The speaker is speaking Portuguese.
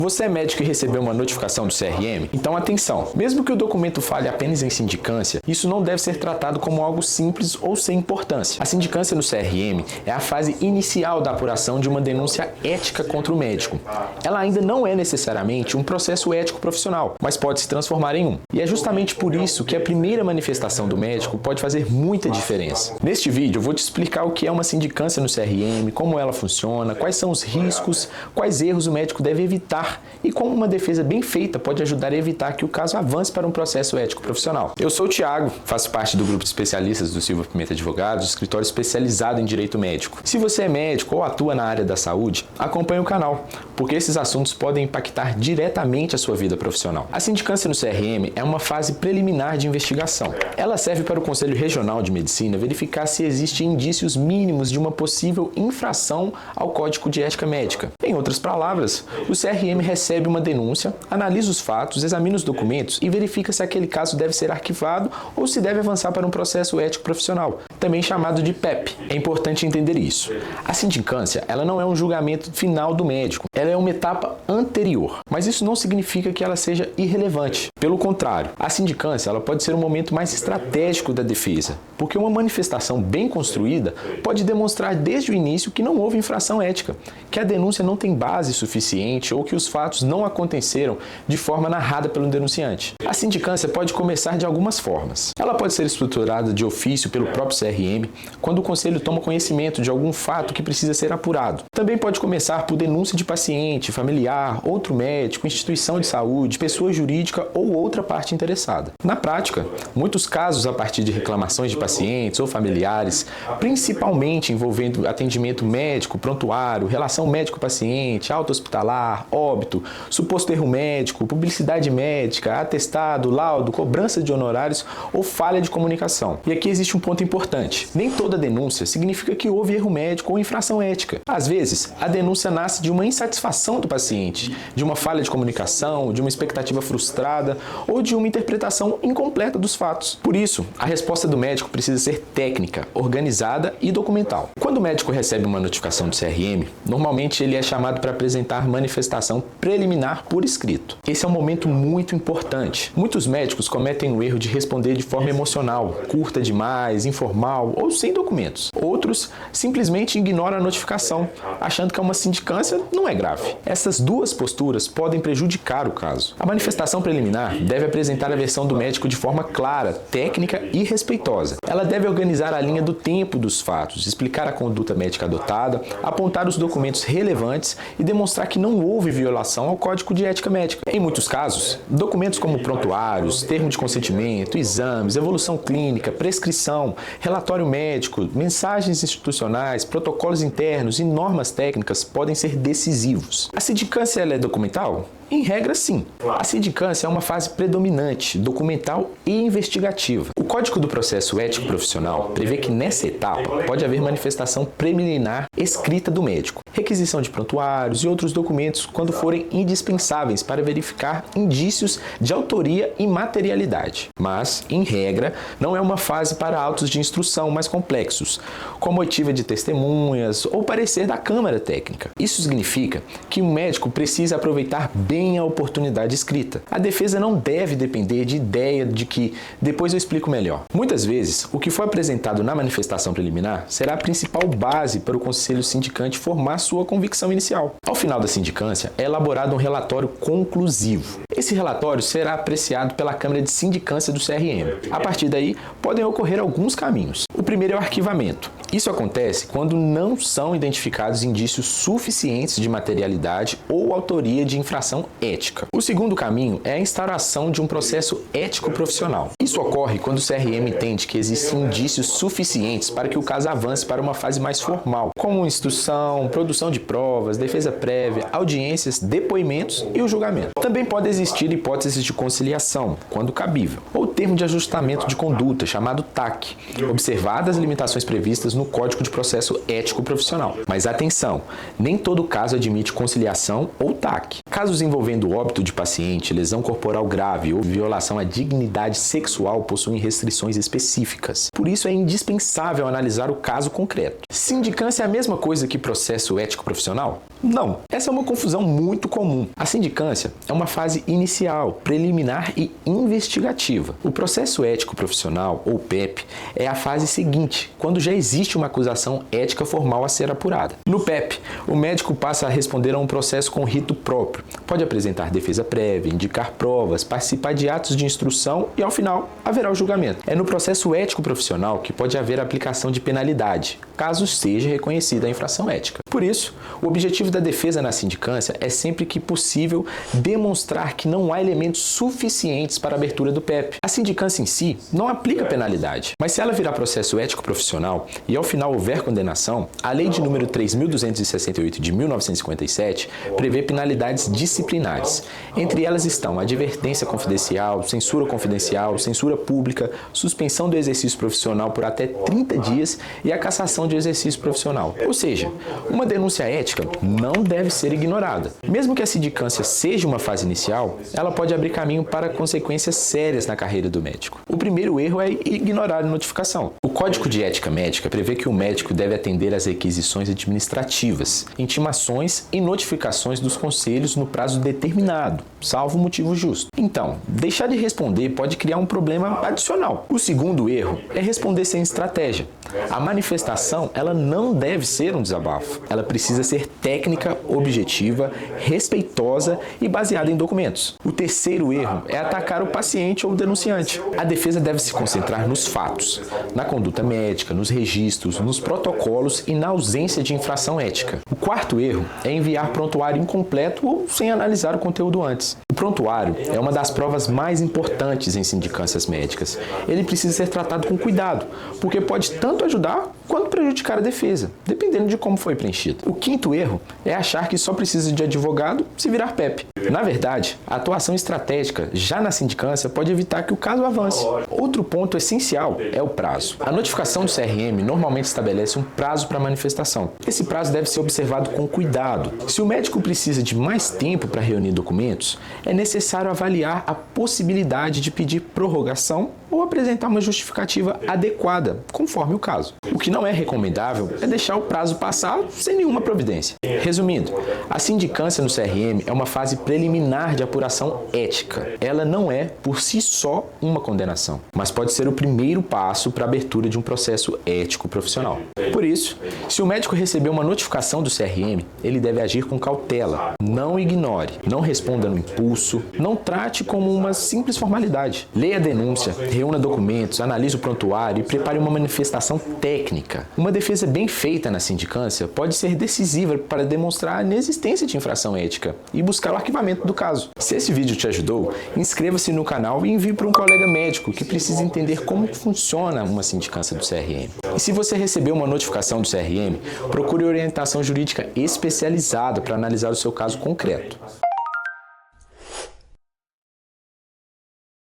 Você é médico e recebeu uma notificação do CRM? Então atenção, mesmo que o documento fale apenas em sindicância, isso não deve ser tratado como algo simples ou sem importância. A sindicância no CRM é a fase inicial da apuração de uma denúncia ética contra o médico. Ela ainda não é necessariamente um processo ético profissional, mas pode se transformar em um. E é justamente por isso que a primeira manifestação do médico pode fazer muita diferença. Neste vídeo eu vou te explicar o que é uma sindicância no CRM, como ela funciona, quais são os riscos, quais erros o médico deve evitar e como uma defesa bem feita pode ajudar a evitar que o caso avance para um processo ético profissional. Eu sou o Thiago, faço parte do grupo de especialistas do Silva Pimenta Advogados, escritório especializado em direito médico. Se você é médico ou atua na área da saúde, acompanhe o canal, porque esses assuntos podem impactar diretamente a sua vida profissional. A sindicância no CRM é uma fase preliminar de investigação. Ela serve para o Conselho Regional de Medicina verificar se existem indícios mínimos de uma possível infração ao Código de Ética Médica. Em outras palavras, o CRM recebe uma denúncia, analisa os fatos, examina os documentos e verifica se aquele caso deve ser arquivado ou se deve avançar para um processo ético profissional, também chamado de PEP. É importante entender isso. A sindicância, ela não é um julgamento final do médico, ela é uma etapa anterior, mas isso não significa que ela seja irrelevante. Pelo contrário, a sindicância ela pode ser um momento mais estratégico da defesa, porque uma manifestação bem construída pode demonstrar desde o início que não houve infração ética, que a denúncia não tem base suficiente ou que os fatos não aconteceram de forma narrada pelo denunciante. A sindicância pode começar de algumas formas. Ela pode ser estruturada de ofício pelo próprio CRM, quando o conselho toma conhecimento de algum fato que precisa ser apurado. Também pode começar por denúncia de paciente, familiar, outro médico, instituição de saúde, pessoa jurídica ou outra parte interessada. Na prática, muitos casos a partir de reclamações de pacientes ou familiares, principalmente envolvendo atendimento médico, prontuário, relação médico-paciente, alta hospitalar, óbito, suposto erro médico, publicidade médica, atestado, laudo, cobrança de honorários ou falha de comunicação. E aqui existe um ponto importante. Nem toda denúncia significa que houve erro médico ou infração ética. Às vezes, a denúncia nasce de uma insatisfação do paciente, de uma falha de comunicação, de uma expectativa frustrada ou de uma interpretação incompleta dos fatos. Por isso, a resposta do médico precisa ser técnica, organizada e documental. Quando o médico recebe uma notificação do CRM, normalmente ele é chamado para apresentar manifestação preliminar por escrito. Esse é um momento muito importante. Muitos médicos cometem o erro de responder de forma emocional, curta demais, informal ou sem documentos. Outros simplesmente ignoram a notificação, achando que uma sindicância não é grave. Essas duas posturas podem prejudicar o caso. A manifestação preliminar deve apresentar a versão do médico de forma clara, técnica e respeitosa. Ela deve organizar a linha do tempo dos fatos, explicar a conduta médica adotada, apontar os documentos relevantes e demonstrar que não houve violação ao Código de Ética Médica. Em muitos casos, documentos como prontuários, termo de consentimento, exames, evolução clínica, prescrição, relatório médico, mensagens institucionais, protocolos internos e normas técnicas podem ser decisivos. A sindicância ela é documental? Em regra, sim. A sindicância é uma fase predominante, documental e investigativa. O Código do Processo Ético Profissional prevê que nessa etapa pode haver manifestação preliminar escrita do médico, requisição de prontuários e outros documentos quando forem indispensáveis para verificar indícios de autoria e materialidade. Mas, em regra, não é uma fase para autos de instrução mais complexos, como oitiva de testemunhas ou parecer da Câmara Técnica. Isso significa que o médico precisa aproveitar bem a oportunidade escrita. A defesa não deve depender de ideia de que depois eu explico melhor. Muitas vezes, o que foi apresentado na manifestação preliminar será a principal base para o conselho sindicante formar sua convicção inicial. Ao final da sindicância, é elaborado um relatório conclusivo. Esse relatório será apreciado pela Câmara de Sindicância do CRM. A partir daí, podem ocorrer alguns caminhos. O primeiro é o arquivamento. Isso acontece quando não são identificados indícios suficientes de materialidade ou autoria de infração ética. O segundo caminho é a instauração de um processo ético profissional. Isso ocorre quando o CRM entende que existem indícios suficientes para que o caso avance para uma fase mais formal, como instrução, produção de provas, defesa prévia, audiências, depoimentos e o julgamento. Também pode existir hipóteses de conciliação, quando cabível, ou termo de ajustamento de conduta, chamado TAC, observadas as limitações previstas no Código de Processo Ético Profissional. Mas atenção, nem todo caso admite conciliação ou TAC. Casos envolvendo óbito de paciente, lesão corporal grave ou violação à dignidade sexual possuem restrições específicas. Por isso é indispensável analisar o caso concreto. Sindicância é a mesma coisa que processo ético profissional? Não. Essa é uma confusão muito comum. A sindicância é uma fase inicial, preliminar e investigativa. O processo ético profissional, ou PEP, é a fase seguinte, quando já existe uma acusação ética formal a ser apurada. No PEP, o médico passa a responder a um processo com rito próprio. Pode apresentar defesa prévia, indicar provas, participar de atos de instrução e, ao final, haverá o julgamento. É no processo ético profissional que pode haver aplicação de penalidade, caso seja reconhecida a infração ética. Por isso, o objetivo da defesa na sindicância é sempre que possível demonstrar que não há elementos suficientes para a abertura do PEP. A sindicância em si não aplica penalidade, mas se ela virar processo ético profissional e ao final houver condenação, a Lei de número 3.268 de 1957 prevê penalidades disciplinares. Entre elas estão advertência confidencial, censura pública, suspensão do exercício profissional por até 30 dias e a cassação de exercício profissional. Ou seja, uma denúncia ética não deve ser ignorada. Mesmo que a sindicância seja uma fase inicial, ela pode abrir caminho para consequências sérias na carreira do médico. O primeiro erro é ignorar a notificação. O Código de Ética Médica prevê que o médico deve atender às requisições administrativas, intimações e notificações dos conselhos no prazo determinado, salvo motivo justo. Então, deixar de responder pode criar um problema adicional. O segundo erro é responder sem estratégia. A manifestação, ela não deve ser um desabafo. Ela precisa ser técnica, objetiva, respeitosa e baseada em documentos. O terceiro erro é atacar o paciente ou o denunciante. A defesa deve se concentrar nos fatos, na conduta médica, nos registros, nos protocolos e na ausência de infração ética. O quarto erro é enviar prontuário incompleto ou sem analisar o conteúdo antes. O prontuário é uma das provas mais importantes em sindicâncias médicas. Ele precisa ser tratado com cuidado, porque pode tanto ajudar quanto prejudicar a defesa, dependendo de como foi preenchido. O quinto erro é achar que só precisa de advogado se virar PEP. Na verdade, a atuação estratégica já na sindicância pode evitar que o caso avance. Outro ponto essencial é o prazo. A notificação do CRM normalmente estabelece um prazo para manifestação. Esse prazo deve ser observado com cuidado. Se o médico precisa de mais tempo para reunir documentos, é necessário avaliar a possibilidade de pedir prorrogação ou apresentar uma justificativa adequada, conforme o caso. O que não é recomendável é deixar o prazo passar sem nenhuma providência. Resumindo, a sindicância no CRM é uma fase preliminar de apuração ética. Ela não é, por si só, uma condenação, mas pode ser o primeiro passo para a abertura de um processo ético profissional. Por isso, se o médico receber uma notificação do CRM, ele deve agir com cautela. Não ignore, não responda no impulso, não trate como uma simples formalidade. Leia a denúncia, reúna documentos, analise o prontuário e prepare uma manifestação técnica. Uma defesa bem feita na sindicância pode ser decisiva para demonstrar a inexistência de infração ética e buscar o arquivamento do caso. Se esse vídeo te ajudou, inscreva-se no canal e envie para um colega médico que precisa entender como funciona uma sindicância do CRM. E se você recebeu uma notificação do CRM, procure orientação jurídica especializada para analisar o seu caso concreto.